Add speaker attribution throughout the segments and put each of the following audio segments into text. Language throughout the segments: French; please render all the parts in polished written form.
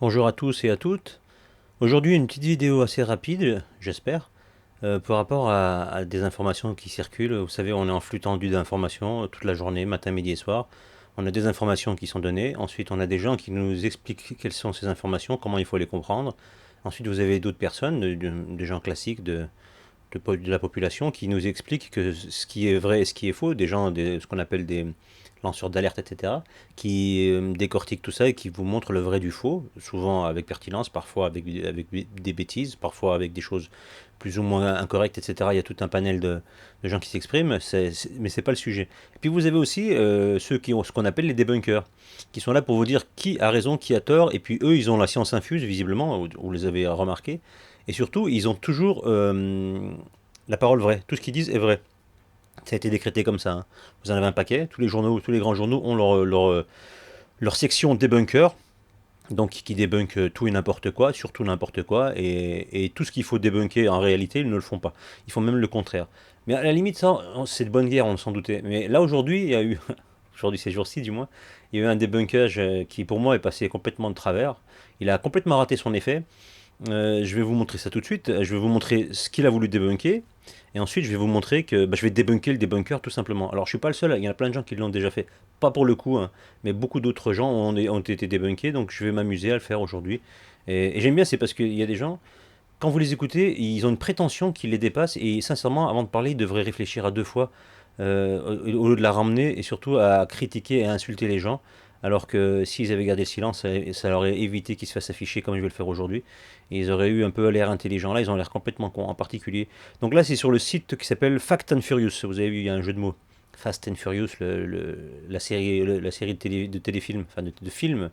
Speaker 1: Bonjour à tous et à toutes. Aujourd'hui, une petite vidéo assez rapide, j'espère, par rapport à des informations qui circulent. Vous savez, on est en flux tendu d'informations toute la journée, matin, midi et soir. On a des informations qui sont données. Ensuite, on a des gens qui nous expliquent quelles sont ces informations, comment il faut les comprendre. Ensuite, vous avez d'autres personnes, des gens classiques de la population qui nous expliquent que ce qui est vrai et ce qui est faux, des gens, ce qu'on appelle des lanceurs d'alerte, etc., qui décortiquent tout ça et qui vous montrent le vrai du faux, souvent avec pertinence, parfois avec des bêtises, parfois avec des choses plus ou moins incorrectes, etc. Il y a tout un panel de gens qui s'expriment, mais c'est pas le sujet. Et puis vous avez aussi ceux qui ont ce qu'on appelle les débunkers, qui sont là pour vous dire qui a raison, qui a tort, et puis eux, ils ont la science infuse, visiblement, vous les avez remarqués, et surtout, ils ont toujours la parole vraie. Tout ce qu'ils disent est vrai. Ça a été décrété comme ça, hein. Vous en avez un paquet. Tous les journaux, tous les grands journaux ont leur section débunker, donc qui débunk tout et n'importe quoi, surtout n'importe quoi, et tout ce qu'il faut débunker en réalité, ils ne le font pas. Ils font même le contraire. Mais à la limite, ça, c'est de bonne guerre, on s'en doutait. Mais là, aujourd'hui, il y a eu, aujourd'hui ces jours-ci du moins, il y a eu un débunkage qui pour moi est passé complètement de travers. Il a complètement raté son effet. Je vais vous montrer ça tout de suite. Je vais vous montrer ce qu'il a voulu débunker. Et ensuite, je vais vous montrer que je vais débunker le débunker tout simplement. Alors, je suis pas le seul, il y en a plein de gens qui l'ont déjà fait. Pas pour le coup, hein, mais beaucoup d'autres gens ont été débunkés. Donc, je vais m'amuser à le faire aujourd'hui. Et j'aime bien, c'est parce qu'il y a des gens, quand vous les écoutez, ils ont une prétention qui les dépasse. Et sincèrement, avant de parler, ils devraient réfléchir à deux fois au lieu de la ramener et surtout à critiquer et à insulter les gens. Alors que s'ils avaient gardé le silence, ça leur aurait évité qu'ils se fassent afficher comme je vais le faire aujourd'hui. Et ils auraient eu un peu l'air intelligent. Là, ils ont l'air complètement cons, en particulier. Donc là, c'est sur le site qui s'appelle Fact and Furious. Vous avez vu, il y a un jeu de mots. Fast and Furious, la série de téléfilms, enfin de films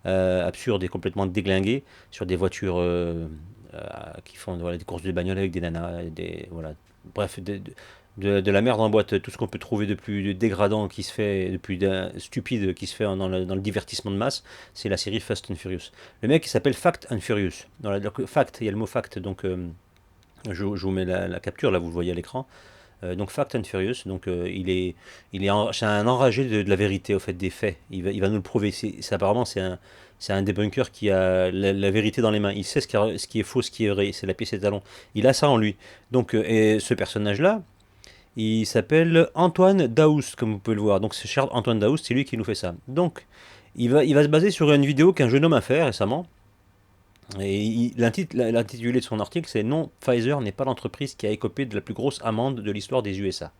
Speaker 1: absurdes et complètement déglingués sur des voitures qui font voilà, des courses de bagnole avec des nanas, voilà, bref, de la merde en boîte, tout ce qu'on peut trouver de plus dégradant qui se fait, de plus stupide qui se fait dans le divertissement de masse, c'est la série Fast and Furious. Le mec il s'appelle Fact and Furious. Fact, il y a le mot fact, donc je vous mets la capture, là vous le voyez à l'écran. Donc Fact and Furious, donc c'est un enragé de la vérité, au fait, des faits. Il va nous le prouver. Apparemment, c'est un débunker qui a la vérité dans les mains. Il sait ce qui est faux, ce qui est vrai. C'est la pièce étalon. Il a ça en lui. Donc, et ce personnage-là, il s'appelle Antoine Daoust, comme vous pouvez le voir. Donc, c'est Charles Antoine Daoust, c'est lui qui nous fait ça. Donc, il va se baser sur une vidéo qu'un jeune homme a fait récemment. Et l'intitulé de son article, c'est Non, Pfizer n'est pas l'entreprise qui a écopé de la plus grosse amende de l'histoire des USA.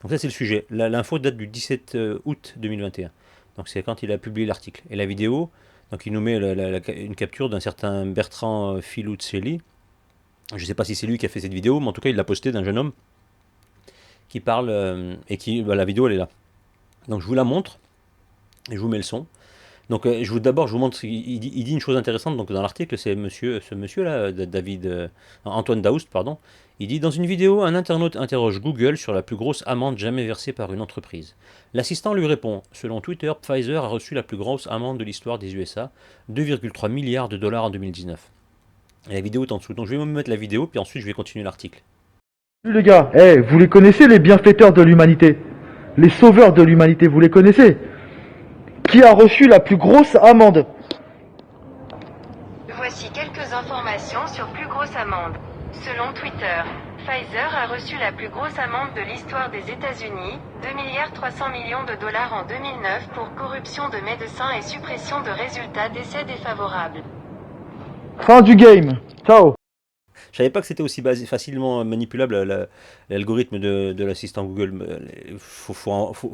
Speaker 1: Donc ça, c'est le sujet. L'info date du 17 août 2021. Donc c'est quand il a publié l'article. Et la vidéo, donc il nous met une capture d'un certain Bertrand Filouzelli. Je ne sais pas si c'est lui qui a fait cette vidéo, mais en tout cas, il l'a posté d'un jeune homme qui parle et qui, la vidéo, elle est là. Donc je vous la montre et je vous mets le son. Donc d'abord je vous montre, il dit une chose intéressante donc dans l'article, c'est ce monsieur là, David Antoine Daoust pardon. Il dit dans une vidéo, un internaute interroge Google sur la plus grosse amende jamais versée par une entreprise. L'assistant lui répond, selon Twitter, Pfizer a reçu la plus grosse amende de l'histoire des USA, 2,3 milliards de dollars en 2019. Et la vidéo est en dessous. Donc je vais me mettre la vidéo puis ensuite je vais continuer l'article.
Speaker 2: Les gars, vous les connaissez les bienfaiteurs de l'humanité? Les sauveurs de l'humanité, vous les connaissez? Qui a reçu la plus grosse amende?
Speaker 3: Voici quelques informations sur plus grosse amende. Selon Twitter, Pfizer a reçu la plus grosse amende de l'histoire des États-Unis, 2,3 milliards de dollars en 2009 pour corruption de médecins et suppression de résultats d'essais défavorables.
Speaker 2: Fin du game. Ciao.
Speaker 1: Je savais pas que c'était aussi facilement manipulable l'algorithme de l'assistant Google.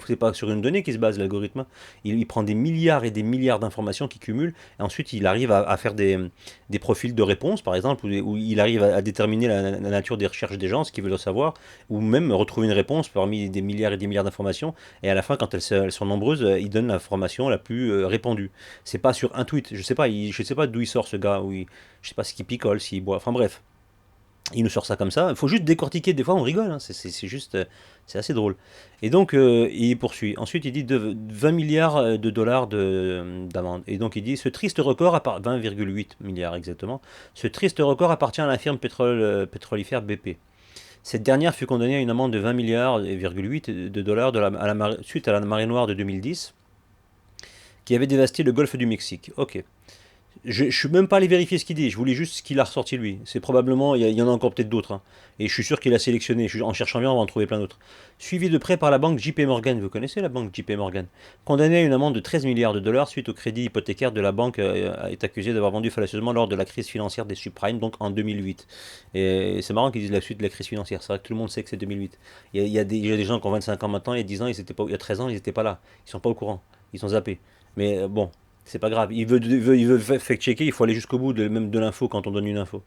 Speaker 1: C'est pas sur une donnée qui se base l'algorithme. Il prend des milliards et des milliards d'informations qui cumulent. Et ensuite, il arrive à faire des profils de réponses, par exemple, où il arrive à déterminer la nature des recherches des gens, ce qu'ils veulent savoir, ou même retrouver une réponse parmi des milliards et des milliards d'informations. Et à la fin, quand elles sont nombreuses, il donne l'information la plus répandue. C'est pas sur un tweet. Je sais pas d'où il sort ce gars. Je sais pas ce qu'il picole, s'il boit. Enfin bref. Il nous sort ça comme ça. Il faut juste décortiquer. Des fois, on rigole, hein. C'est juste. C'est assez drôle. Et donc, il poursuit. Ensuite, il dit 20 milliards de dollars d'amende. Et donc, il dit ce triste record, 20,8 milliards exactement. Ce triste record appartient à la firme pétrolifère BP. Cette dernière fut condamnée à une amende de 20 milliards et 8 de dollars suite à la marée noire de 2010 qui avait dévasté le golfe du Mexique. Ok. Je suis même pas allé vérifier ce qu'il dit, je voulais juste ce qu'il a ressorti lui. C'est probablement, il y en a encore peut-être d'autres, hein. Et je suis sûr qu'il a sélectionné, en cherchant bien, on va en trouver plein d'autres. Suivi de près par la banque JP Morgan, vous connaissez la banque JP Morgan? Condamné à une amende de 13 milliards de dollars suite au crédit hypothécaire de la banque, est accusé d'avoir vendu fallacieusement lors de la crise financière des subprimes, donc en 2008. Et c'est marrant qu'ils disent la suite de la crise financière, c'est vrai que tout le monde sait que c'est 2008. Il y a des gens qui ont 25 ans maintenant, il y a 10 ans, il y a 13 ans, ils n'étaient pas là. Ils sont pas au courant, ils sont zappés. Mais bon, c'est pas grave. Il veut fact-checker, il faut aller jusqu'au bout même de l'info quand on donne une info.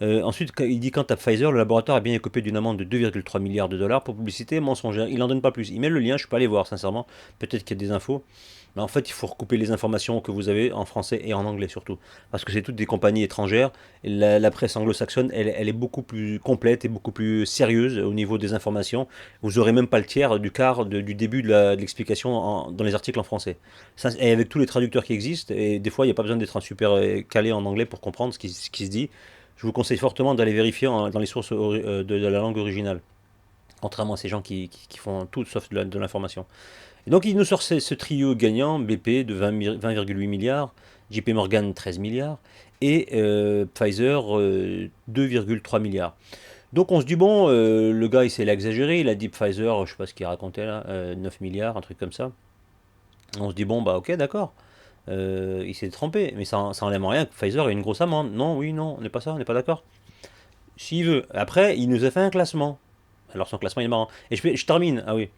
Speaker 1: Ensuite, il dit quant à Pfizer, le laboratoire a bien écopé d'une amende de 2,3 milliards de dollars pour publicité mensongère. Il n'en donne pas plus. Il met le lien, je ne suis pas allé voir, sincèrement. Peut-être qu'il y a des infos. Mais en fait, il faut recouper les informations que vous avez en français et en anglais surtout. Parce que c'est toutes des compagnies étrangères. Et la presse anglo-saxonne, elle est beaucoup plus complète et beaucoup plus sérieuse au niveau des informations. Vous n'aurez même pas le tiers du quart du début de l'explication dans les articles en français. Ça, et avec tous les traducteurs qui existent, et des fois, il n'y a pas besoin d'être un super calé en anglais pour comprendre ce qui se dit. Je vous conseille fortement d'aller vérifier dans les sources de la langue originale. Contrairement à ces gens qui font tout sauf de l'information. Et donc il nous sort ce trio gagnant, BP de 20,8 milliards, JP Morgan 13 milliards et Pfizer 2,3 milliards. Donc on se dit, bon, le gars il s'est exagéré, il a dit Pfizer, je sais pas ce qu'il racontait là, 9 milliards, un truc comme ça. On se dit, bon, bah ok, d'accord. Il s'est trompé, mais ça enlève rien que Pfizer ait une grosse amende. Non, oui, non, on n'est pas ça, on n'est pas d'accord. S'il veut. Après, il nous a fait un classement. Alors son classement il est marrant. Et je termine, ah oui.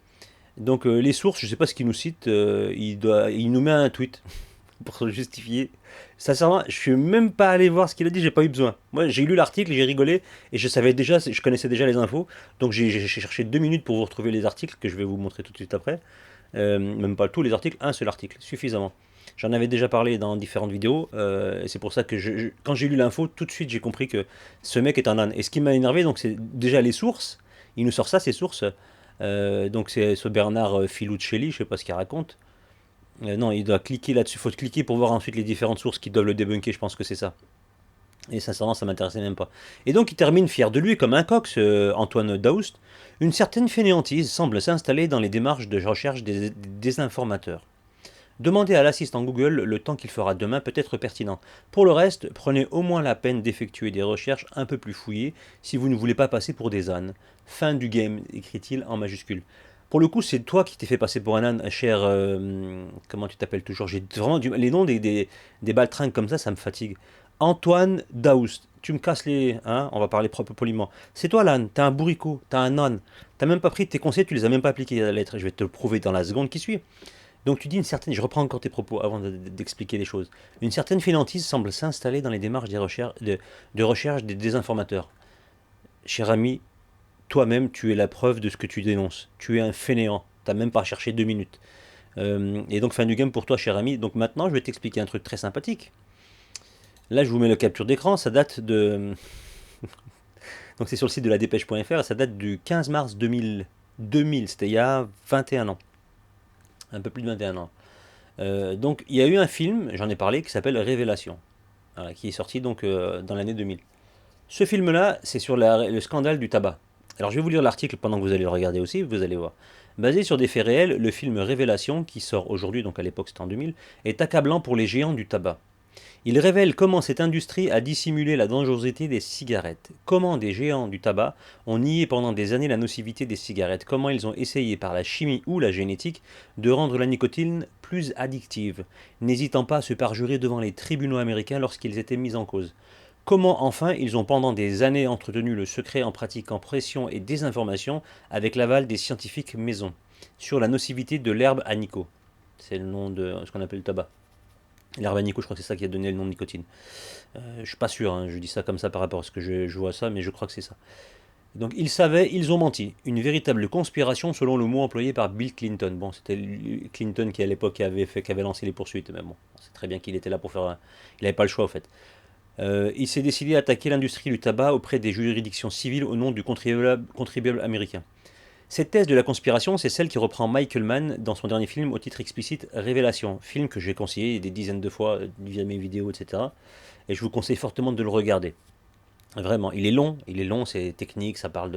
Speaker 1: Donc les sources, je sais pas ce qu'il nous cite, il nous met un tweet pour se justifier. Sincèrement, je suis même pas allé voir ce qu'il a dit, j'ai pas eu besoin. Moi, j'ai lu l'article, j'ai rigolé et je savais déjà, je connaissais déjà les infos. Donc j'ai cherché 2 minutes pour vous retrouver les articles que je vais vous montrer tout de suite après. Même pas tous les articles, un seul article, suffisamment. J'en avais déjà parlé dans différentes vidéos, et c'est pour ça que quand j'ai lu l'info, tout de suite j'ai compris que ce mec est un âne. Et ce qui m'a énervé, donc c'est déjà les sources. Il nous sort ça, ces sources. Donc c'est ce Bernard Filuccelli, je sais pas ce qu'il raconte. Non, il doit cliquer là-dessus. Il faut cliquer pour voir ensuite les différentes sources qui doivent le débunker, je pense que c'est ça. Et sincèrement, ça m'intéressait même pas. Et donc il termine fier de lui comme un coq, ce Antoine Daoust. Une certaine fainéantise semble s'installer dans les démarches de recherche des informateurs. Demandez à l'assistant Google le temps qu'il fera demain peut être pertinent. Pour le reste, prenez au moins la peine d'effectuer des recherches un peu plus fouillées si vous ne voulez pas passer pour des ânes. Fin du game, écrit-il en majuscule. Pour le coup, c'est toi qui t'es fait passer pour un âne, cher. Comment tu t'appelles toujours? J'ai vraiment les noms des baltringues comme ça me fatigue. Antoine Daoust. Tu me casses les. Hein, on va parler propre poliment. C'est toi l'âne, t'es un bourricot, t'es un âne. T'as même pas pris tes conseils, tu les as même pas appliqués à la lettre. Je vais te le prouver dans la seconde qui suit. Donc tu dis une certaine, je reprends encore tes propos avant d'expliquer les choses. Une certaine fainéantise semble s'installer dans les démarches de recherche des désinformateurs. Cher ami, toi-même tu es la preuve de ce que tu dénonces. Tu es un fainéant. T'as même pas cherché 2 minutes. Et donc fin du game pour toi, cher ami. Donc maintenant je vais t'expliquer un truc très sympathique. Là je vous mets la capture d'écran, ça date de... Donc c'est sur le site de la dépêche.fr et ça date du 15 mars 2000. 2000, c'était il y a 21 ans. Un peu plus de 21 ans. Donc il y a eu un film, j'en ai parlé, qui s'appelle Révélation, voilà, qui est sorti donc dans l'année 2000. Ce film-là, c'est sur le scandale du tabac. Alors je vais vous lire l'article pendant que vous allez le regarder aussi, vous allez voir. Basé sur des faits réels, le film Révélation, qui sort aujourd'hui, donc à l'époque c'était en 2000, est accablant pour les géants du tabac. Il révèle comment cette industrie a dissimulé la dangerosité des cigarettes, comment des géants du tabac ont nié pendant des années la nocivité des cigarettes, comment ils ont essayé par la chimie ou la génétique de rendre la nicotine plus addictive, n'hésitant pas à se parjurer devant les tribunaux américains lorsqu'ils étaient mis en cause. Comment enfin ils ont pendant des années entretenu le secret en pratiquant pression et désinformation avec l'aval des scientifiques maison sur la nocivité de l'herbe à nico. C'est le nom de ce qu'on appelle le tabac. L'herbe à nico, je crois que c'est ça qui a donné le nom de nicotine. Je suis pas sûr, hein, je dis ça comme ça par rapport à ce que je vois ça, mais je crois que c'est ça. Donc ils savaient, ils ont menti. Une véritable conspiration selon le mot employé par Bill Clinton. Bon, c'était Clinton qui à l'époque qui avait lancé les poursuites, mais bon, c'est très bien qu'il était là pour faire... Il n'avait pas le choix en fait. Il s'est décidé à attaquer l'industrie du tabac auprès des juridictions civiles au nom du contribuable américain. Cette thèse de la conspiration, c'est celle qui reprend Michael Mann dans son dernier film au titre explicite Révélation, film que j'ai conseillé des dizaines de fois via mes vidéos, etc. Et je vous conseille fortement de le regarder. Vraiment, il est long, c'est technique, ça parle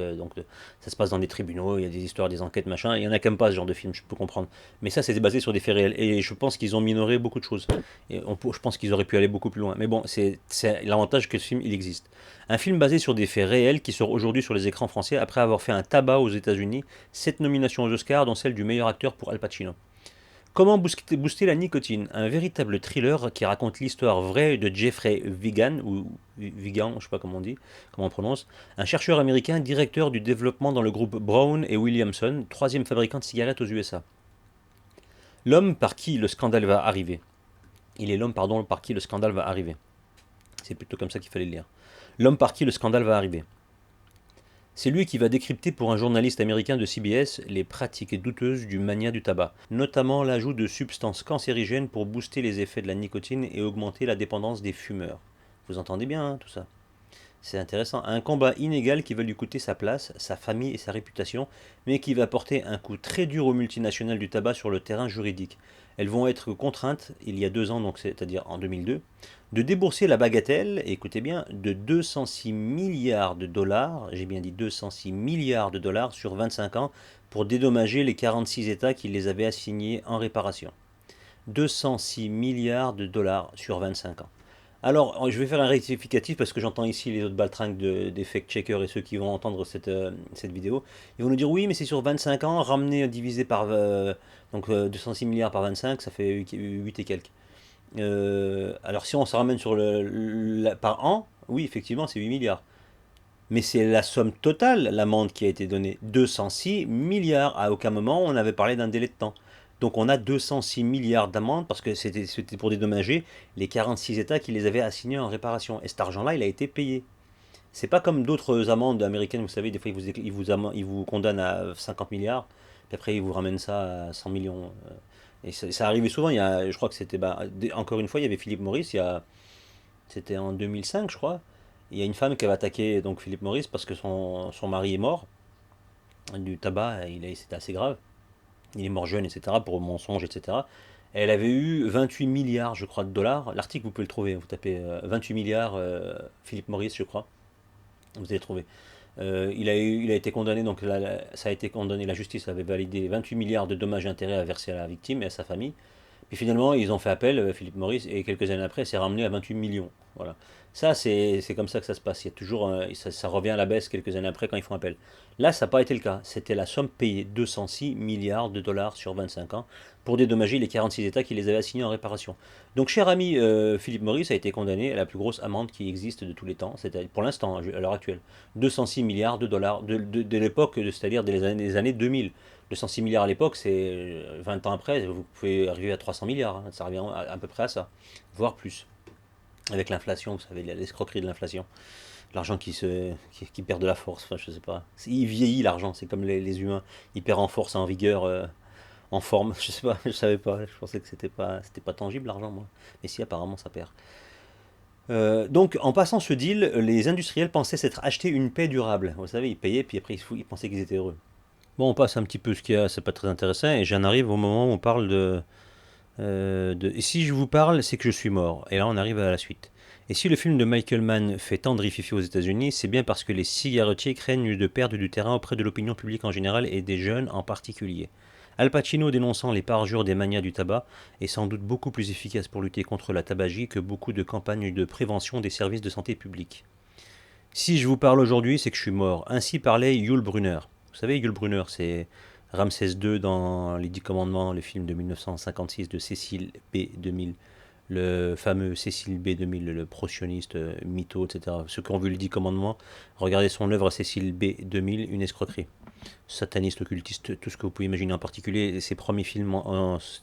Speaker 1: ça se passe dans des tribunaux, il y a des histoires, des enquêtes, machin. Il y en a qui n'aiment pas ce genre de film, je peux comprendre. Mais ça, c'est basé sur des faits réels. Et je pense qu'ils ont minoré beaucoup de choses. Je pense qu'ils auraient pu aller beaucoup plus loin. Mais bon, c'est l'avantage que ce film, il existe. Un film basé sur des faits réels qui sort aujourd'hui sur les écrans français après avoir fait un tabac aux États-Unis, 7 nominations aux Oscars, dont celle du meilleur acteur pour Al Pacino. Comment booster la nicotine? Un véritable thriller qui raconte l'histoire vraie de Jeffrey Vigan, ou Vigan, je sais pas comment on dit, comment on prononce, un chercheur américain directeur du développement dans le groupe Brown et Williamson, troisième fabricant de cigarettes aux USA. L'homme par qui le scandale va arriver. Il est l'homme, pardon, par qui le scandale va arriver. C'est plutôt comme ça qu'il fallait le lire. L'homme par qui le scandale va arriver. C'est lui qui va décrypter pour un journaliste américain de CBS les pratiques douteuses du mania du tabac, notamment l'ajout de substances cancérigènes pour booster les effets de la nicotine et augmenter la dépendance des fumeurs. Vous entendez bien tout ça? C'est intéressant. Un combat inégal qui va lui coûter sa place, sa famille et sa réputation, mais qui va porter un coup très dur aux multinationales du tabac sur le terrain juridique. Elles vont être contraintes, il y a 2 ans, donc c'est-à-dire en 2002, de débourser la bagatelle, et écoutez bien, de 206 milliards de dollars, j'ai bien dit 206 milliards de dollars sur 25 ans, pour dédommager les 46 États qui les avaient assignés en réparation. 206 milliards de dollars sur 25 ans. Alors, je vais faire un rectificatif parce que j'entends ici les autres baltringues des fact-checkers et ceux qui vont entendre cette vidéo. Ils vont nous dire oui, mais c'est sur 25 ans, ramené, divisé par 206 milliards par 25, ça fait 8 et quelques. Alors, si on se ramène sur par an, oui, effectivement, c'est 8 milliards. Mais c'est la somme totale, l'amende qui a été donnée. 206 milliards. À aucun moment on avait parlé d'un délai de temps. Donc on a 206 milliards d'amendes parce que c'était pour dédommager les 46 États qui les avaient assignés en réparation. Et cet argent-là, il a été payé. C'est pas comme d'autres amendes américaines, vous savez, des fois ils vous condamnent à 50 milliards, puis après ils vous ramènent ça à 100 millions. Et ça arrivait souvent, je crois que c'était, encore une fois, il y avait Philippe Maurice, c'était en 2005, je crois. Il y a une femme qui avait attaqué donc Philippe Maurice parce que son mari est mort du tabac, c'était assez grave. Il est mort jeune, etc., pour mensonge, etc. Elle avait eu 28 milliards, je crois, de dollars. L'article, vous pouvez le trouver. Vous tapez 28 milliards Philippe Maurice, je crois. Vous allez trouver. Il a été condamné, donc ça a été condamné, la justice avait validé 28 milliards de dommages et intérêts à verser à la victime et à sa famille. Puis finalement, ils ont fait appel, Philippe Maurice, et quelques années après, c'est ramené à 28 millions. Voilà. Ça, c'est comme ça que ça se passe. Il y a toujours, ça revient à la baisse quelques années après quand ils font appel. Là, ça n'a pas été le cas. C'était la somme payée, 206 milliards de dollars sur 25 ans, pour dédommager les 46 États qui les avaient assignés en réparation. Donc, cher ami, Philippe Maurice a été condamné à la plus grosse amende qui existe de tous les temps, c'est-à-dire pour l'instant, à l'heure actuelle. 206 milliards de dollars de l'époque, c'est-à-dire des années 2000. 206 milliards à l'époque, c'est 20 ans après, vous pouvez arriver à 300 milliards, hein. Ça revient à peu près à ça, voire plus. Avec l'inflation, vous savez, l'escroquerie de l'inflation. L'argent qui perd de la force, enfin, je sais pas. Il vieillit l'argent, c'est comme les humains. Il perd en force, en vigueur, en forme. Je sais pas, je savais pas. Je pensais que c'était pas tangible l'argent, moi. Mais si, apparemment, ça perd. Donc, en passant ce deal, les industriels pensaient s'être acheté une paix durable. Vous savez, ils payaient, puis après, ils pensaient qu'ils étaient heureux. Bon, on passe un petit peu ce qu'il y a, c'est pas très intéressant, et j'en arrive au moment où on parle et si je vous parle, c'est que je suis mort. Et là, on arrive à la suite. Et si le film de Michael Mann fait tant de rififi aux États-Unis, c'est bien parce que les cigarettiers craignent de perdre du terrain auprès de l'opinion publique en général et des jeunes en particulier. Al Pacino dénonçant les parjures des manias du tabac est sans doute beaucoup plus efficace pour lutter contre la tabagie que beaucoup de campagnes de prévention des services de santé publique. Si je vous parle aujourd'hui, c'est que je suis mort. Ainsi parlait Yul Brynner. Vous savez, Yul Brynner, c'est Ramsès II dans Les Dix Commandements, le film de 1956 de Cécile B. 2000, le fameux Cécile B. 2000, le pro-sioniste, mytho, etc. Ceux qui ont vu Les Dix Commandements, regardez son œuvre Cécile B. 2000, une escroquerie. Sataniste, occultiste, tout ce que vous pouvez imaginer, en particulier ses premiers films,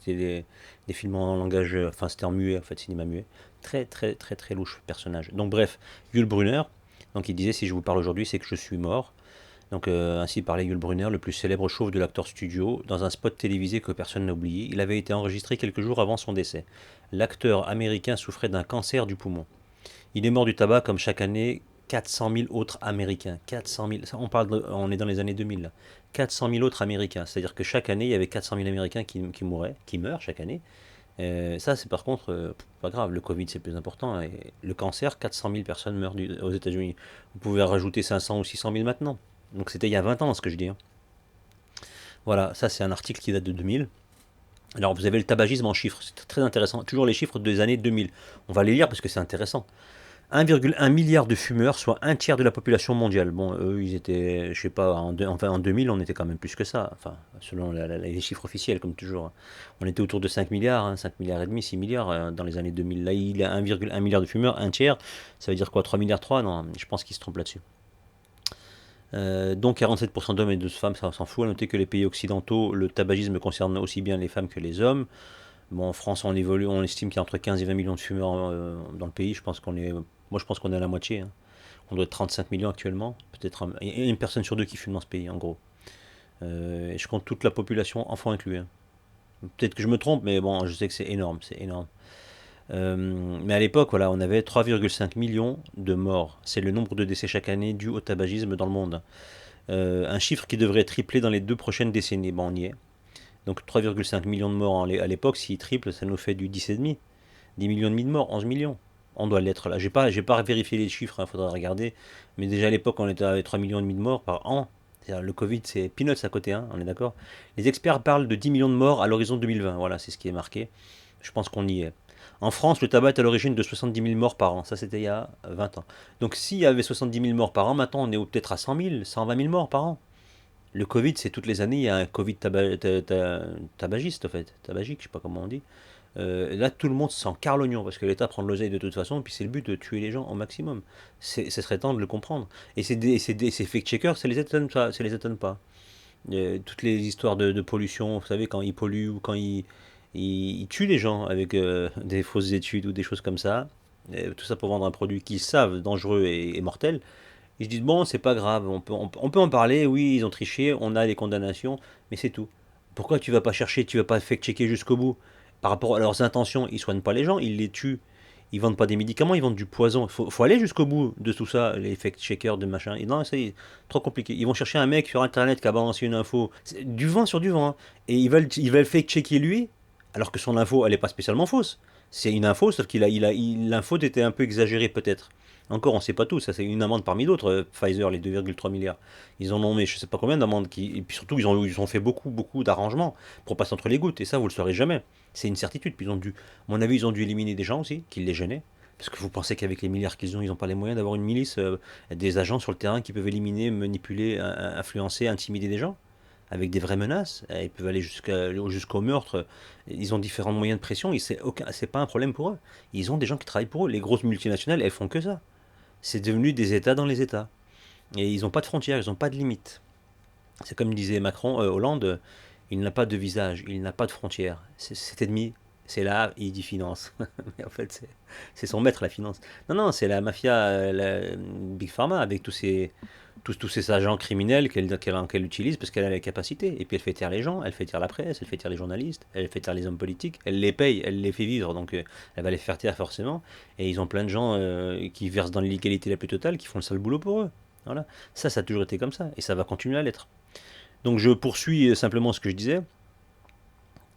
Speaker 1: c'était des films en langage, enfin c'était en muet, en fait, cinéma muet. Très, très, très, très louche personnage. Donc bref, Yul Brynner, donc il disait, si je vous parle aujourd'hui, c'est que je suis mort. Donc ainsi parlait Yul Brynner, le plus célèbre chauve de l'acteur studio, dans un spot télévisé que personne n'a oublié. Il avait été enregistré quelques jours avant son décès. L'acteur américain souffrait d'un cancer du poumon. Il est mort du tabac comme chaque année 400 000 autres Américains. 400 000, on est dans les années 2000 là. 400 000 autres Américains. C'est-à-dire que chaque année, il y avait 400 000 Américains qui meurent chaque année. Ça, c'est par contre pas grave. Le Covid, c'est plus important. Et le cancer, 400 000 personnes meurent aux États-Unis. Vous pouvez rajouter 500 ou 600 000 maintenant. Donc c'était il y a 20 ans ce que je dis, hein. Voilà, ça c'est un article qui date de 2000. Alors vous avez le tabagisme en chiffres, c'est très intéressant. Toujours les chiffres des années 2000. On va les lire parce que c'est intéressant. 1,1 milliard de fumeurs, soit un tiers de la population mondiale. Bon, eux, ils étaient, je sais pas, enfin, en 2000, on était quand même plus que ça. Enfin, selon les chiffres officiels, comme toujours. On était autour de 5 milliards, hein, 5 milliards et demi, 6 milliards dans les années 2000. Là, il y a 1,1 milliard de fumeurs, un tiers. Ça veut dire quoi? 3 milliards 3? Non, je pense qu'ils se trompent là-dessus. Donc 47% d'hommes et de femmes, ça s'en fout. À noter que les pays occidentaux, le tabagisme concerne aussi bien les femmes que les hommes. Bon, en France, on évolue, on estime qu'il y a entre 15 et 20 millions de fumeurs dans le pays. Moi, je pense qu'on est à la moitié, hein. On doit être 35 millions actuellement. Peut-être il y a une personne sur deux qui fume dans ce pays, en gros. Et je compte toute la population, enfants inclus, hein. Peut-être que je me trompe, mais bon, je sais que c'est énorme, c'est énorme. Mais à l'époque, voilà, on avait 3,5 millions de morts. C'est le nombre de décès chaque année dus au tabagisme dans le monde. Un chiffre qui devrait tripler dans les 2 prochaines décennies. Bon, on y est. Donc 3,5 millions de morts à l'époque, s'il triple, ça nous fait du 10,5. 10 millions et demi de morts, 11 millions. On doit l'être là. J'ai pas vérifié les chiffres, il faudra regarder. Mais déjà à l'époque, on était à 3 millions et demi de morts par an. C'est-à-dire, le Covid, c'est peanuts à côté, hein, on est d'accord. Les experts parlent de 10 millions de morts à l'horizon 2020. Voilà, c'est ce qui est marqué. Je pense qu'on y est. En France, le tabac est à l'origine de 70 000 morts par an. Ça, c'était il y a 20 ans. Donc, s'il y avait 70 000 morts par an, maintenant, on est peut-être à 100 000, 120 000 morts par an. Le Covid, c'est toutes les années, il y a un Covid tabagiste, en fait. Tabagique, je sais pas comment on dit. Là, tout le monde s'en carre l'oignon parce que l'État prend de l'oseille de toute façon, et puis c'est le but de tuer les gens au maximum. Ce serait temps de le comprendre. Et ces fact-checkers, ça les étonne pas. Toutes les histoires de pollution, vous savez, quand ils polluent ou quand ils tuent les gens avec des fausses études ou des choses comme ça, tout ça pour vendre un produit qu'ils savent dangereux et mortel. Ils se disent, bon, c'est pas grave, on peut en parler, oui, ils ont triché, on a des condamnations, mais c'est tout. Pourquoi tu vas pas chercher, tu vas pas fact-checker jusqu'au bout? Par rapport à leurs intentions, ils soignent pas les gens, ils les tuent. Ils vendent pas des médicaments, ils vendent du poison. Il faut aller jusqu'au bout de tout ça, les fact-checkers de machin. Et non, c'est trop compliqué. Ils vont chercher un mec sur internet qui a balancé une info. C'est du vent sur du vent, hein. Et ils veulent fact-checker lui, alors que son info, elle est pas spécialement fausse. C'est une info, sauf l'info était un peu exagérée peut-être. Encore, on ne sait pas tout. Ça, c'est une amende parmi d'autres. Pfizer, les 2,3 milliards. Ils en ont mis je ne sais pas combien d'amendes. Et puis surtout, ils ont fait beaucoup, beaucoup d'arrangements pour passer entre les gouttes. Et ça, vous le saurez jamais. C'est une certitude. Puis à mon avis, ils ont dû éliminer des gens aussi, qui les gênaient. Parce que vous pensez qu'avec les milliards qu'ils ont, ils n'ont pas les moyens d'avoir une milice, des agents sur le terrain qui peuvent éliminer, manipuler, influencer, intimider des gens avec des vraies menaces. Ils peuvent aller jusqu'au meurtre. Ils ont différents moyens de pression. Et c'est pas un problème pour eux. Ils ont des gens qui travaillent pour eux. Les grosses multinationales, elles font que ça. C'est devenu des États dans les États. Et ils n'ont pas de frontières, ils n'ont pas de limites. C'est comme disait Macron, Hollande, il n'a pas de visage, il n'a pas de frontières. Cet ennemi, c'est là, il dit finance. Mais en fait, c'est son maître, la finance. Non, non, c'est la mafia, la Big Pharma, avec tous ces agents criminels qu'elle utilise parce qu'elle a les capacités. Et puis elle fait taire les gens, elle fait taire la presse, elle fait taire les journalistes, elle fait taire les hommes politiques, elle les paye, elle les fait vivre, donc elle va les faire taire forcément. Et ils ont plein de gens qui versent dans l'illégalité la plus totale, qui font le sale boulot pour eux. Voilà. Ça a toujours été comme ça, et ça va continuer à l'être. Donc je poursuis simplement ce que je disais.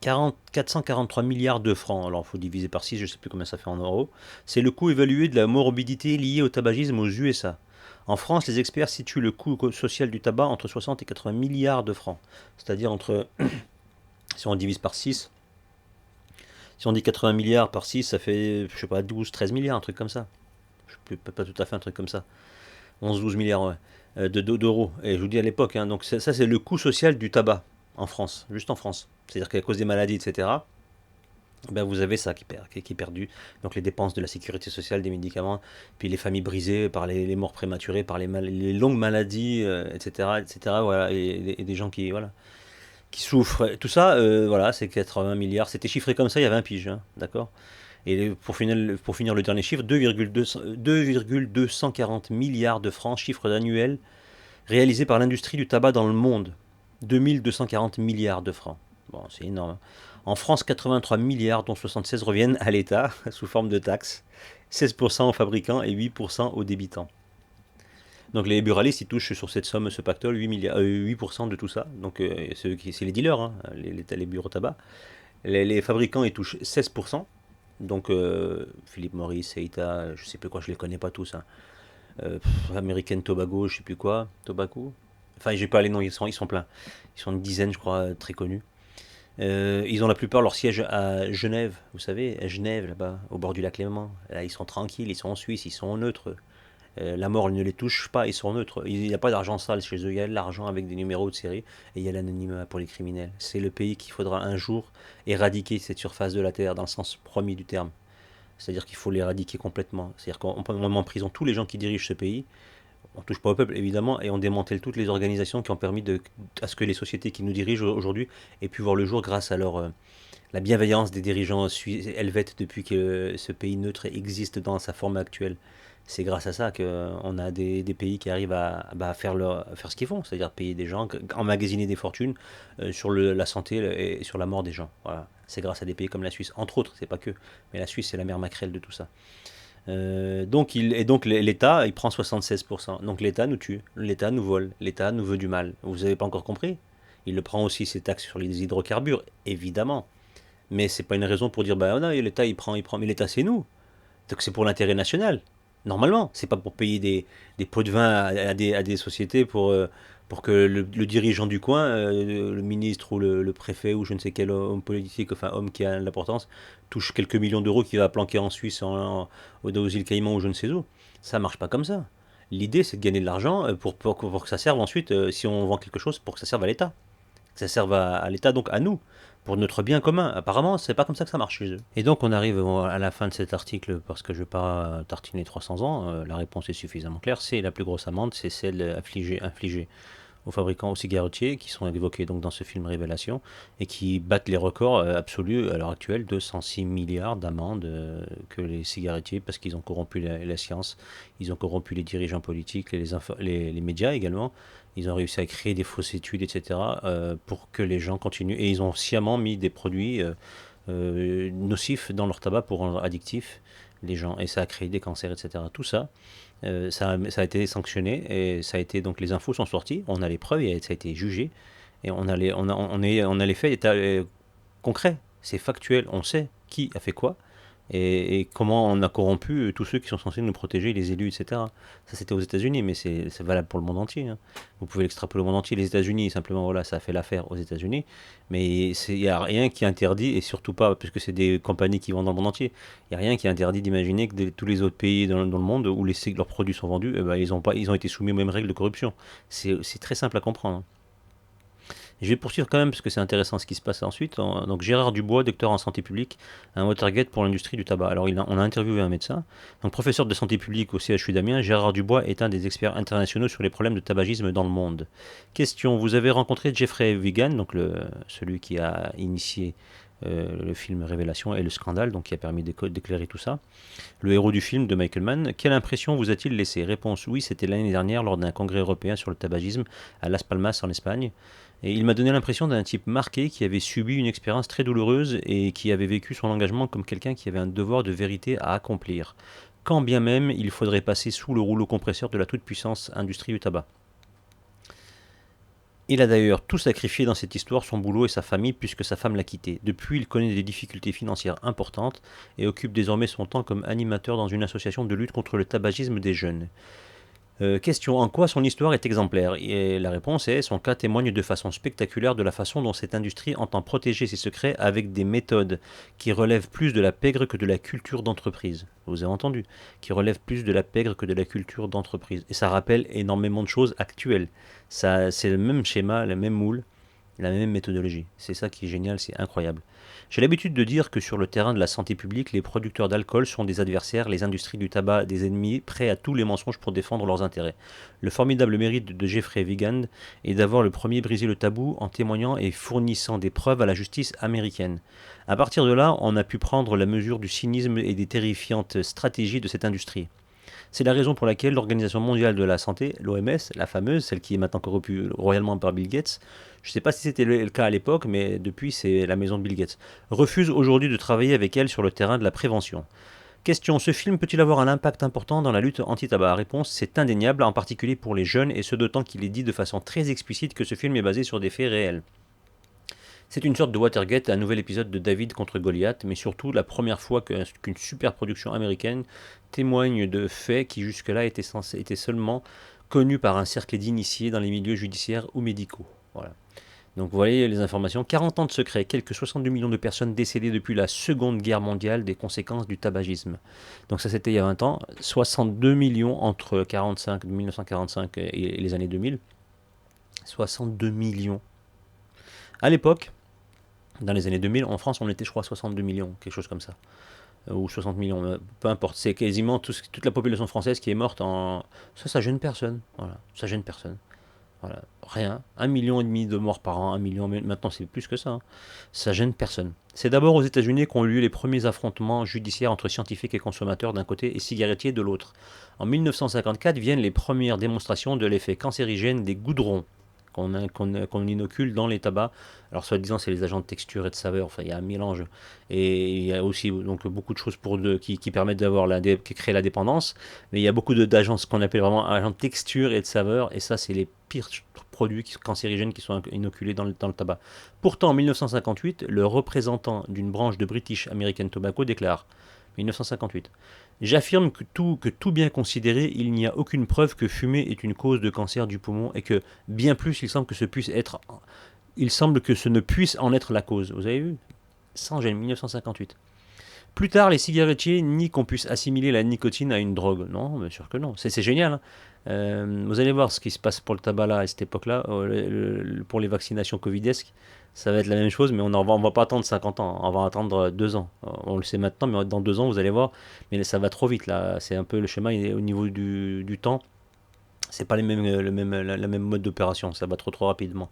Speaker 1: 443 milliards de francs, alors il faut diviser par 6, je ne sais plus combien ça fait en euros, c'est le coût évalué de la morbidité liée au tabagisme aux USA. En France, les experts situent le coût social du tabac entre 60 et 80 milliards de francs. C'est-à-dire si on divise par 6, si on dit 80 milliards par 6, ça fait, je sais pas, 12, 13 milliards, un truc comme ça. Je ne sais pas tout à fait un truc comme ça. 11, 12 milliards, ouais, d'euros. Et je vous dis à l'époque, hein, donc ça c'est le coût social du tabac en France, juste en France. C'est-à-dire qu'à cause des maladies, etc., ben vous avez ça qui est perdu. Donc les dépenses de la sécurité sociale, des médicaments, puis les familles brisées par les morts prématurées, par les longues maladies, etc., etc. Voilà, et des gens qui souffrent. Tout ça, voilà, c'est 80 milliards. C'était chiffré comme ça il y a 20 piges, hein, d'accord. Et pour finir le dernier chiffre, 2,240 milliards de francs, chiffre annuel réalisé par l'industrie du tabac dans le monde. 2240 milliards de francs. Bon, c'est énorme, hein. En France, 83 milliards, dont 76 reviennent à l'État sous forme de taxes, 16% aux fabricants et 8% aux débitants. Donc les buralistes, ils touchent sur cette somme, ce pactole, 8%, de tout ça. Donc c'est les dealers, hein, les bureaux tabac. Les fabricants, ils touchent 16%. Donc, Philippe Morris, Seita, je sais plus quoi, je les connais pas tous, hein. American Tobago, je sais plus quoi. Tobacco. Enfin, j'ai pas les noms, ils sont pleins. Ils sont une dizaine, je crois, très connus. Ils ont la plupart leur siège à Genève, vous savez, à Genève, là-bas, au bord du lac Léman. Là, ils sont tranquilles, ils sont en Suisse, ils sont neutres. La mort ne les touche pas, ils sont neutres. Il n'y a pas d'argent sale chez eux, il y a de l'argent avec des numéros de série et il y a l'anonymat pour les criminels. C'est le pays qu'il faudra un jour éradiquer cette surface de la Terre dans le sens premier du terme. C'est-à-dire qu'il faut l'éradiquer complètement. C'est-à-dire qu'on met en prison tous les gens qui dirigent ce pays. On touche pas au peuple évidemment et on démantèle toutes les organisations qui ont permis à ce que les sociétés qui nous dirigent aujourd'hui aient pu voir le jour grâce à la bienveillance des dirigeants helvètes depuis que ce pays neutre existe dans sa forme actuelle. C'est grâce à ça qu'on a des pays qui arrivent à faire ce qu'ils font, c'est-à-dire payer des gens, emmagasiner des fortunes sur la santé et sur la mort des gens. Voilà. C'est grâce à des pays comme la Suisse, entre autres, c'est pas que. Mais la Suisse, c'est la mère maquerelle de tout ça. Donc l'État, il prend 76%. Donc l'État nous tue, l'État nous vole, l'État nous veut du mal. Vous n'avez pas encore compris? Il le prend aussi ses taxes sur les hydrocarbures, évidemment. Mais c'est pas une raison pour dire, bah oh non, l'État il prend. Mais l'État c'est nous. Donc c'est pour l'intérêt national. Normalement, c'est pas pour payer des pots de vin à des sociétés pour que le dirigeant du coin, le ministre ou le préfet ou je ne sais quel homme politique, enfin homme qui a de l'importance, touche quelques millions d'euros qu'il va planquer en Suisse, aux îles Caïmans ou je ne sais où. Ça marche pas comme ça. L'idée, c'est de gagner de l'argent pour que ça serve ensuite, si on vend quelque chose, pour que ça serve à l'État. Que ça serve à l'État, donc à nous, pour notre bien commun. Apparemment, c'est pas comme ça que ça marche chez eux. Et donc, on arrive à la fin de cet article, parce que je ne vais pas tartiner 300 ans, la réponse est suffisamment claire, c'est la plus grosse amende, c'est celle infligée aux fabricants, aux cigarettiers, qui sont évoqués donc dans ce film Révélation, et qui battent les records absolus à l'heure actuelle, 206 milliards d'amendes que les cigarettiers, parce qu'ils ont corrompu la science, ils ont corrompu les dirigeants politiques, les médias également, ils ont réussi à créer des fausses études, etc., pour que les gens continuent, et ils ont sciemment mis des produits nocifs dans leur tabac pour rendre addictifs les gens, et ça a créé des cancers, etc. Tout ça, ça a été sanctionné et ça a été donc les infos sont sorties, on a les preuves et ça a été jugé et on a les faits concrets, c'est factuel, on sait qui a fait quoi et comment on a corrompu tous ceux qui sont censés nous protéger, les élus, etc. Ça c'était aux États-Unis, mais c'est valable pour le monde entier, hein. Vous pouvez l'extrapoler au monde entier. Les États-Unis, simplement, voilà, ça a fait l'affaire aux États-Unis, mais il n'y a rien qui interdit, et surtout pas, puisque c'est des compagnies qui vendent dans le monde entier, il n'y a rien qui interdit d'imaginer que tous les autres pays dans le monde où leurs produits sont vendus, eh ben, ils ont été soumis aux mêmes règles de corruption. C'est très simple à comprendre, hein. Je vais poursuivre quand même parce que c'est intéressant ce qui se passe ensuite. Donc Gérard Dubois, docteur en santé publique, un Watergate pour l'industrie du tabac. Alors on a interviewé un médecin. Donc professeur de santé publique au CHU d'Amiens, Gérard Dubois est un des experts internationaux sur les problèmes de tabagisme dans le monde. Question, vous avez rencontré Jeffrey Wigan, donc celui qui a initié le film Révélation et le scandale, donc qui a permis d'éclairer tout ça. Le héros du film de Michael Mann, quelle impression vous a-t-il laissé? Réponse, oui, c'était l'année dernière lors d'un congrès européen sur le tabagisme à Las Palmas en Espagne. Et il m'a donné l'impression d'un type marqué qui avait subi une expérience très douloureuse et qui avait vécu son engagement comme quelqu'un qui avait un devoir de vérité à accomplir, quand bien même il faudrait passer sous le rouleau compresseur de la toute-puissance industrie du tabac. Il a d'ailleurs tout sacrifié dans cette histoire, son boulot et sa famille, puisque sa femme l'a quitté. Depuis, il connaît des difficultés financières importantes et occupe désormais son temps comme animateur dans une association de lutte contre le tabagisme des jeunes. Question, en quoi son histoire est exemplaire? Et la réponse est, son cas témoigne de façon spectaculaire de la façon dont cette industrie entend protéger ses secrets avec des méthodes qui relèvent plus de la pègre que de la culture d'entreprise. Vous avez entendu? Qui relèvent plus de la pègre que de la culture d'entreprise. Et ça rappelle énormément de choses actuelles. C'est le même schéma, le même moule, la même méthodologie. C'est ça qui est génial, c'est incroyable. J'ai l'habitude de dire que sur le terrain de la santé publique, les producteurs d'alcool sont des adversaires, les industries du tabac des ennemis, prêts à tous les mensonges pour défendre leurs intérêts. Le formidable mérite de Jeffrey Wigan est d'avoir le premier brisé le tabou en témoignant et fournissant des preuves à la justice américaine. À partir de là, on a pu prendre la mesure du cynisme et des terrifiantes stratégies de cette industrie. C'est la raison pour laquelle l'Organisation mondiale de la santé, l'OMS, la fameuse, celle qui est maintenant corrompue royalement par Bill Gates, je ne sais pas si c'était le cas à l'époque, mais depuis c'est la maison de Bill Gates, refuse aujourd'hui de travailler avec elle sur le terrain de la prévention. Question, ce film peut-il avoir un impact important dans la lutte anti-tabac? Réponse, c'est indéniable, en particulier pour les jeunes, et ce d'autant qu'il est dit de façon très explicite que ce film est basé sur des faits réels. C'est une sorte de Watergate, un nouvel épisode de David contre Goliath, mais surtout la première fois qu'une superproduction américaine témoigne de faits qui jusque-là étaient seulement connus par un cercle d'initiés dans les milieux judiciaires ou médicaux. Voilà. Donc vous voyez les informations. 40 ans de secret, quelques 62 millions de personnes décédées depuis la Seconde Guerre mondiale des conséquences du tabagisme. Donc ça c'était il y a 20 ans. 62 millions entre 1945 et les années 2000. 62 millions. À l'époque, dans les années 2000, en France, on était, je crois, 62 millions, quelque chose comme ça. Ou 60 millions, peu importe. C'est quasiment toute la population française qui est morte en... Ça gêne personne. Voilà, ça gêne personne. Voilà, rien. 1,5 million de morts par an, 1 million, maintenant c'est plus que ça. Hein. Ça gêne personne. C'est d'abord aux États-Unis qu'ont eu lieu les premiers affrontements judiciaires entre scientifiques et consommateurs d'un côté et cigarettiers de l'autre. En 1954 viennent les premières démonstrations de l'effet cancérigène des goudrons qu'on inocule dans les tabacs. Alors soi-disant c'est les agents de texture et de saveur, enfin il y a un mélange. Et il y a aussi donc beaucoup de choses qui permettent qui créent la dépendance. Mais il y a beaucoup d'agents, ce qu'on appelle vraiment agents de texture et de saveur. Et ça c'est les pires produits cancérigènes qui sont inoculés dans le tabac. Pourtant en 1958, le représentant d'une branche de British American Tobacco déclare 1958. J'affirme que tout bien considéré, il n'y a aucune preuve que fumer est une cause de cancer du poumon et que, bien plus, il semble que ce ne puisse en être la cause. Vous avez vu? Sans gêne, 1958. Plus tard, les cigarettiers nient qu'on puisse assimiler la nicotine à une drogue. Non, bien sûr que non. C'est génial. Hein. Vous allez voir ce qui se passe pour le tabac là, à cette époque-là, pour les vaccinations covidesques. Ça va être la même chose, mais on ne va pas attendre 50 ans, on va attendre 2 ans. On le sait maintenant, mais dans 2 ans, vous allez voir, mais ça va trop vite là. C'est un peu le schéma au niveau du temps. C'est pas la même mode d'opération, ça va trop rapidement.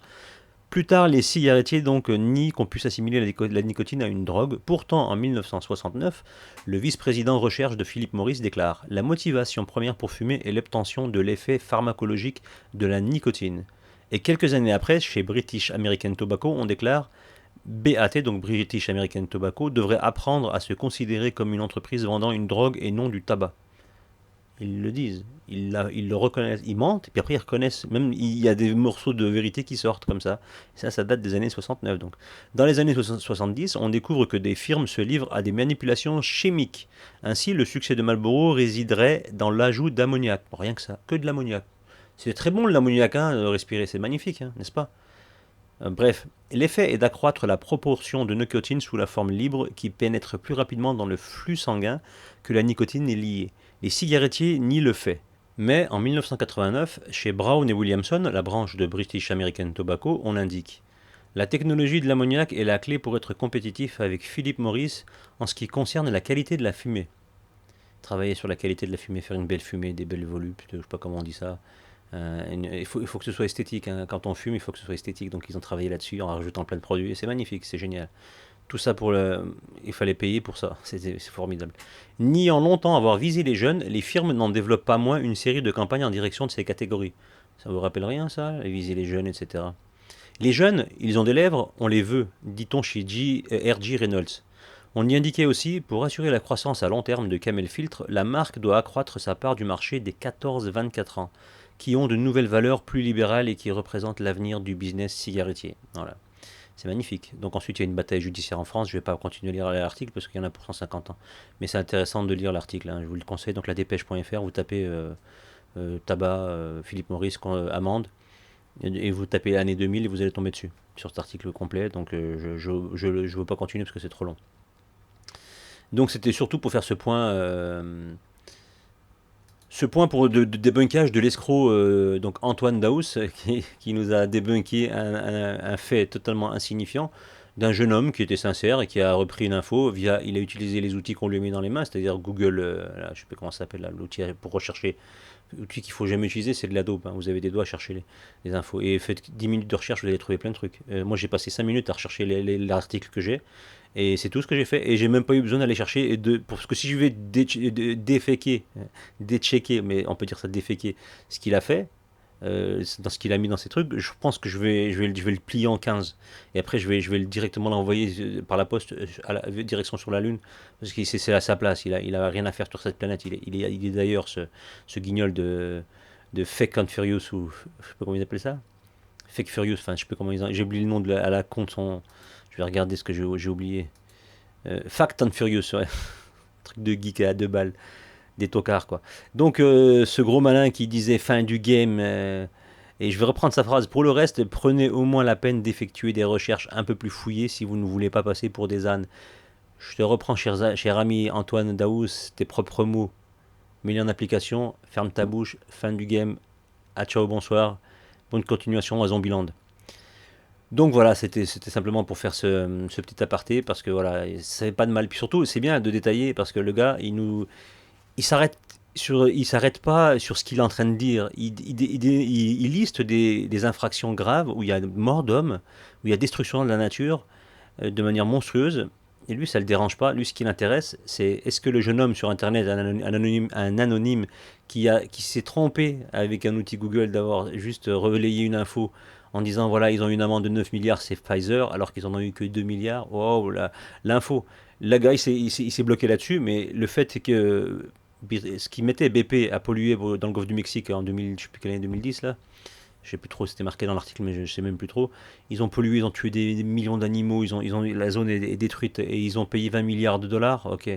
Speaker 1: Plus tard, les cigarettiers donc nient qu'on puisse assimiler la nicotine à une drogue. Pourtant, en 1969, le vice-président recherche de Philip Morris déclare: la motivation première pour fumer est l'obtention de l'effet pharmacologique de la nicotine. Et quelques années après, chez British American Tobacco, on déclare: BAT, donc British American Tobacco, devrait apprendre à se considérer comme une entreprise vendant une drogue et non du tabac. Ils le disent, ils le reconnaissent, ils mentent, et puis après ils reconnaissent, même il y a des morceaux de vérité qui sortent comme ça. Et ça date des années 69. Donc. Dans les années 70, on découvre que des firmes se livrent à des manipulations chimiques. Ainsi, le succès de Marlboro résiderait dans l'ajout d'ammoniac. Rien que ça, que de l'ammoniac. C'est très bon l'ammoniac, hein, de respirer, c'est magnifique, hein, n'est-ce pas? Bref, l'effet est d'accroître la proportion de nicotine sous la forme libre qui pénètre plus rapidement dans le flux sanguin que la nicotine est liée. Les cigarettiers nient le fait. Mais en 1989, chez Brown et Williamson, la branche de British American Tobacco, on indique: la technologie de l'ammoniac est la clé pour être compétitif avec Philip Morris en ce qui concerne la qualité de la fumée. Travailler sur la qualité de la fumée, faire une belle fumée, des belles volupes, je ne sais pas comment on dit ça. Il faut que ce soit esthétique. Hein. Quand on fume, il faut que ce soit esthétique. Donc ils ont travaillé là-dessus en rajoutant plein de produits. Et c'est magnifique, c'est génial. Tout ça il fallait payer pour ça. C'est formidable. Niant longtemps avoir visé les jeunes, les firmes n'en développent pas moins une série de campagnes en direction de ces catégories. Ça vous rappelle rien, ça? Viser les jeunes, etc. Les jeunes, ils ont des lèvres, on les veut, dit-on chez R.J. Reynolds. On y indiquait aussi: pour assurer la croissance à long terme de Camel Filtre, la marque doit accroître sa part du marché des 14-24 ans, qui ont de nouvelles valeurs plus libérales et qui représentent l'avenir du business cigarettier. Voilà. C'est magnifique. Donc ensuite, il y a une bataille judiciaire en France. Je ne vais pas continuer à lire l'article parce qu'il y en a pour 150 ans. Mais c'est intéressant de lire l'article. Hein. Je vous le conseille. Donc la dépêche.fr, vous tapez tabac, Philip Morris, amende, et vous tapez année 2000 et vous allez tomber dessus, sur cet article complet. Donc je ne veux pas continuer parce que c'est trop long. Donc c'était surtout pour faire ce point pour de débunkage de l'escroc, donc Antoine Daous, qui nous a débunké un fait totalement insignifiant d'un jeune homme qui était sincère et qui a repris une info il a utilisé les outils qu'on lui a mis dans les mains, c'est-à-dire Google, je ne sais pas comment ça s'appelle, l'outil pour rechercher. L'outil qu'il ne faut jamais utiliser, c'est de l'Adobe. Hein. Vous avez des doigts à chercher les infos. Et faites 10 minutes de recherche, vous allez trouver plein de trucs. Moi, j'ai passé 5 minutes à rechercher l'article que j'ai. Et c'est tout ce que j'ai fait. Et j'ai même pas eu besoin d'aller chercher. Parce que si je vais déchecker, mais on peut dire ça, déféquer, ce qu'il a fait, dans ce qu'il a mis dans ces trucs, je pense que je vais le plier en 15. Et après, je vais directement l'envoyer par la poste direction sur la Lune. Parce que c'est à sa place. Il a rien à faire sur cette planète. Il est d'ailleurs ce guignol de Fake and Furious, ou je sais pas comment ils appellent ça. Fake Furious, enfin je sais plus comment j'ai oublié le nom à la con de son. Je vais regarder ce que j'ai oublié. Fact and Furious, ouais. Truc de geek à 2 balles, des tocards quoi. Donc ce gros malin qui disait fin du game, et je vais reprendre sa phrase. Pour le reste, prenez au moins la peine d'effectuer des recherches un peu plus fouillées si vous ne voulez pas passer pour des ânes. Je te reprends, cher ami Antoine Daous, tes propres mots. Mets-les en application, ferme ta bouche, fin du game, à ciao, bonsoir, bonne continuation à Zombieland. Donc voilà, c'était simplement pour faire ce petit aparté, parce que voilà, ça fait pas de mal. Puis surtout, c'est bien de détailler, parce que le gars, il s'arrête pas sur ce qu'il est en train de dire. Il liste des infractions graves où il y a mort d'hommes, où il y a destruction de la nature de manière monstrueuse. Et lui, ça le dérange pas. Lui, ce qui l'intéresse, c'est est-ce que le jeune homme sur Internet, un anonyme qui s'est trompé avec un outil Google d'avoir juste relayé une info en disant voilà, ils ont une amende de 9 milliards, c'est Pfizer, alors qu'ils en ont eu que 2 milliards. Wow, l'info. Le gars, il s'est bloqué là-dessus, mais le fait est que ce qui mettait BP à polluer dans le golfe du Mexique en 2000, je sais plus quelle année, 2010 là, je sais plus trop, c'était marqué dans l'article, mais je sais même plus trop. Ils ont pollué, ils ont tué des millions d'animaux, la zone est détruite et ils ont payé 20 milliards de dollars. Ok,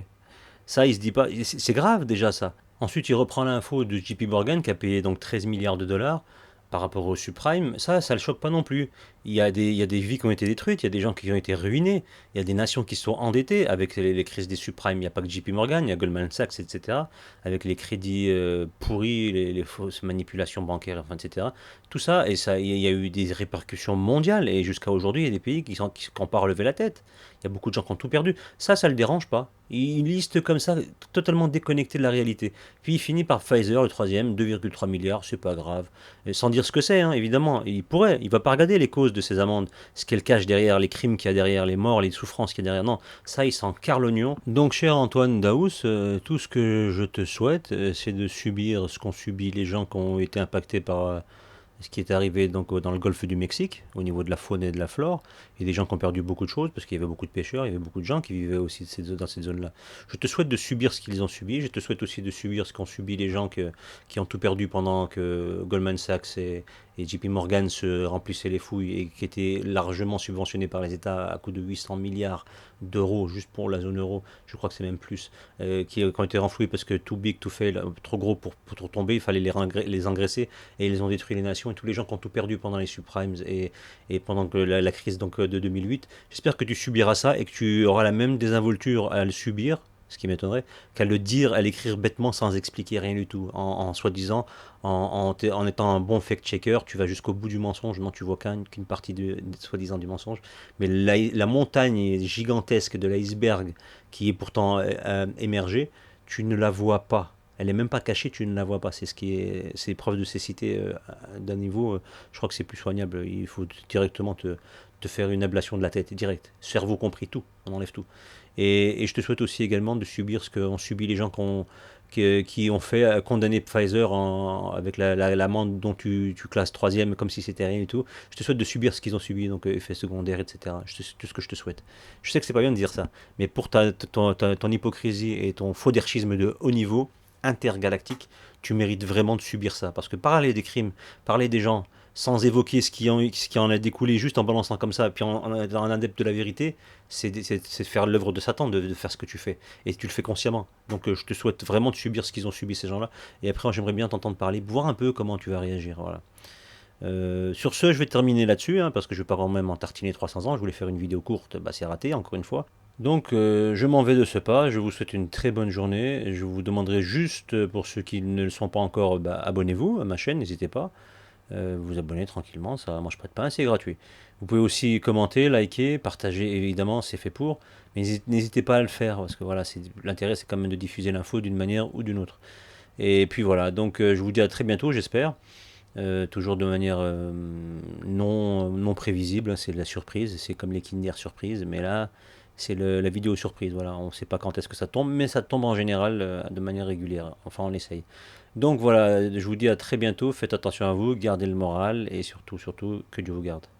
Speaker 1: ça, il se dit pas, c'est grave déjà ça. Ensuite, il reprend l'info de JP Morgan qui a payé donc 13 milliards de dollars par rapport au subprime. Ça le choque pas non plus. Il y a des vies qui ont été détruites, il y a des gens qui ont été ruinés, il y a des nations qui sont endettées avec les crises des subprimes. Il n'y a pas que JP Morgan, il y a Goldman Sachs, etc. Avec les crédits pourris, les fausses manipulations bancaires, enfin, etc. Tout ça, et ça, il y a eu des répercussions mondiales, et jusqu'à aujourd'hui, il y a des pays qui n'ont pas relevé la tête. Il y a beaucoup de gens qui ont tout perdu. Ça le dérange pas. Il liste comme ça, totalement déconnecté de la réalité. Puis il finit par Pfizer, le troisième, 2,3 milliards, c'est pas grave. Et sans dire ce que c'est, hein, évidemment. Il va pas regarder les causes de ces amendes, ce qu'elles cachent derrière, les crimes qu'il y a derrière, les morts, les souffrances qu'il y a derrière. Non, ça, il s'en carre l'oignon. Donc, cher Antoine Daous, tout ce que je te souhaite, c'est de subir ce qu'ont subi les gens qui ont été impactés par ce qui est arrivé donc dans le golfe du Mexique, au niveau de la faune et de la flore. Il y a des gens qui ont perdu beaucoup de choses, parce qu'il y avait beaucoup de pêcheurs, il y avait beaucoup de gens qui vivaient aussi dans cette zone-là. Je te souhaite de subir ce qu'ils ont subi, je te souhaite aussi de subir ce qu'ont subi les gens qui ont tout perdu pendant que Goldman Sachs et JP Morgan se remplissaient les fouilles et qui étaient largement subventionnés par les États à coût de 800 milliards d'euros juste pour la zone euro, je crois que c'est même plus, qui ont été renfloués parce que too big to fail, trop gros pour tomber, il fallait les engraisser, et ils ont détruit les nations et tous les gens qui ont tout perdu pendant les subprimes et pendant que la crise donc, de 2008. J'espère que tu subiras ça et que tu auras la même désinvolture à le subir, ce qui m'étonnerait, qu'à le dire, à l'écrire bêtement sans expliquer rien du tout, en soi-disant, en étant un bon fact-checker, tu vas jusqu'au bout du mensonge, non, tu vois qu'une partie soi-disant du mensonge, mais la montagne gigantesque de l'iceberg qui est pourtant émergée, tu ne la vois pas. Elle est même pas cachée, tu ne la vois pas. C'est preuve de cécité d'un niveau. Je crois que c'est plus soignable. Il faut directement te faire une ablation de la tête, direct. Cerveau compris, tout. On enlève tout. Et je te souhaite aussi également de subir ce qu'ont subi les gens qui ont fait condamner Pfizer avec l'amende dont tu classes troisième comme si c'était rien et tout. Je te souhaite de subir ce qu'ils ont subi, donc effets secondaires, etc. Tout ce que je te souhaite. Je sais que c'est pas bien de dire ça, mais pour ton hypocrisie et ton faux derchisme de haut niveau, intergalactique, tu mérites vraiment de subir ça. Parce que parler des crimes, parler des gens, sans évoquer ce qui en a découlé, juste en balançant comme ça, puis en étant un adepte de la vérité, c'est faire l'œuvre de Satan, de faire ce que tu fais. Et tu le fais consciemment. Donc je te souhaite vraiment de subir ce qu'ils ont subi, ces gens-là. Et après, j'aimerais bien t'entendre parler, voir un peu comment tu vas réagir. Voilà. Sur ce, je vais terminer là-dessus, hein, parce que je ne vais pas quand même en tartiner 300 ans. Je voulais faire une vidéo courte, bah, c'est raté, encore une fois. Donc je m'en vais de ce pas, je vous souhaite une très bonne journée. Je vous demanderai juste, pour ceux qui ne le sont pas encore, bah, abonnez-vous à ma chaîne, n'hésitez pas. Vous abonner tranquillement, ça mange pas de pain, c'est gratuit. Vous pouvez aussi commenter, liker, partager, évidemment, c'est fait pour, mais n'hésitez pas à le faire, parce que voilà, l'intérêt c'est quand même de diffuser l'info d'une manière ou d'une autre. Et puis voilà, donc je vous dis à très bientôt, j'espère. Toujours de manière non prévisible, hein, c'est de la surprise, c'est comme les Kinder surprise, mais là c'est la vidéo surprise, voilà, on ne sait pas quand est-ce que ça tombe, mais ça tombe en général de manière régulière, enfin on essaye. Donc voilà, je vous dis à très bientôt, faites attention à vous, gardez le moral et surtout, que Dieu vous garde.